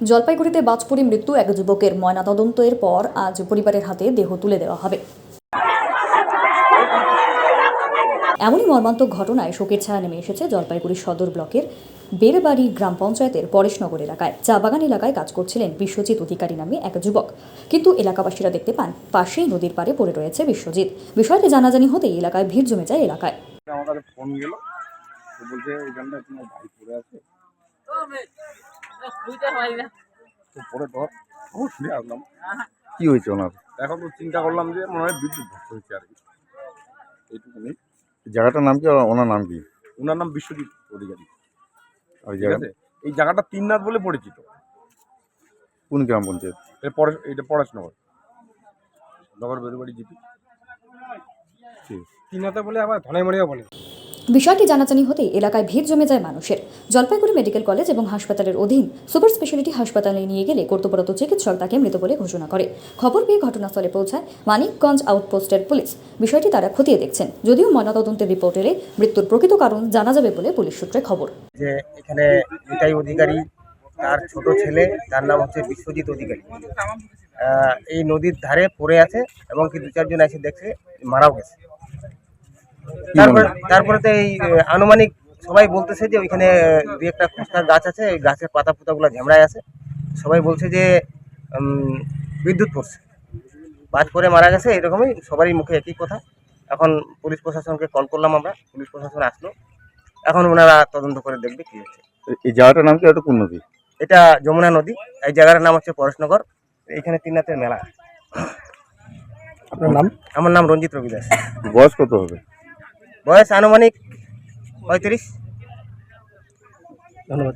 জলপাইগুড়িতে বাজপুরে মৃত্যু এক যুবকের ময়নাতদন্তের পর আজ পরিবারের হাতে দেহ তুলে দেওয়া হবে। এমনই মর্মান্তিক ঘটনায় শোকের ছায়া নেমে এসেছে জলপাইগুড়ি সদর ব্লকের বেড়বাড়ি গ্রাম পঞ্চায়েতের পরেশনগর এলাকায়। চা বাগান এলাকায় কাজ করছিলেন বিশ্বজিৎ অধিকারী নামে এক যুবক, কিন্তু এলাকাবাসীরা দেখতে পান পাশেই নদীর পাড়ে পড়ে রয়েছে বিশ্বজিৎ। বিষয়টি জানাজানি হতেই এলাকায় ভিড় জমে যায়। এলাকায় আমার কাছে ফোন গেল, তো বলছে এখানটা তোমার ভাই পড়ে আছে, তো পরে ধর খবর শুনে আসলাম। কি হয়েছে ওনার? এখন তো চিন্তা করলাম যে মনে হয় বিদ্যুৎ ধস্ত হয়েছে আর কি, এইটুকুনি। জায়গাটার নাম কি আর ওনার নাম কি? ওনার নাম বিশ্বজিৎ অধিকারী। আর ঠিক আছে, এই জায়গাটা তিননাথ বলে পরিচিত। কোন গ্রাম পঞ্চায়েত? এটা পরেশনগর নগর বেরুবাড়ি জিপি তিননাথে বলে, আবার ধনাইমড়িও বলে। বিষয়টি জানাজানি হতেই এলাকায় ভিড় জমে যায় মানুষের। জলপাইগুড়ি মেডিকেল কলেজ এবং হাসপাতালের অধীন সুপার স্পেশালিটি হাসপাতালে নিয়ে গেলে কর্তব্যরত চিকিৎসক তাকে মৃত বলে ঘোষণা করে। খবর পেয়ে ঘটনাস্থলে পৌঁছায় মানিকগঞ্জ আউটপোস্টের পুলিশ। বিষয়টি তারা খতিয়ে দেখছেন, যদিও ময়নাতদন্তের রিপোর্টে মৃত্যুর প্রকৃত কারণ জানা যাবে বলে পুলিশ সূত্রে খবর। যে এখানে নিতাই অধিকারী, তার ছোট ছেলে, তার নাম হচ্ছে বিশ্বজিৎ অধিকারী, এই নদীর ধারে পড়ে আছে এবং কি 2-4 জন এসে দেখছে মারাও গেছে। তারপরে তো এই আনুমানিক সবাই বলতেছে যে ওইখানে 2-1টা খোসা গাছ আছে, এই গাছের পাতা পুতাগুলো ঝেমড়ায় আছে। সবাই বলছে যে বিদ্যুৎ পড়ছে, বাজ পরে মারা গেছে, এরকমই সবারই মুখে একই কথা। এখন পুলিশ প্রশাসনকে কল করলাম আমরা, পুলিশ প্রশাসন আসলো, এখন ওনারা তদন্ত করে দেখবে কি হচ্ছে। এই জায়গাটার নাম কি? এটা কোন নদী? এটা যমুনা নদী। এই জায়গাটার নাম হচ্ছে পরেশনগর। এখানে তিননাথের মেলা। আপনার নাম? আমার নাম রঞ্জিত রবিদাস। বয়স কত হবে? বয়স আনুমানিক 35। ধন্যবাদ।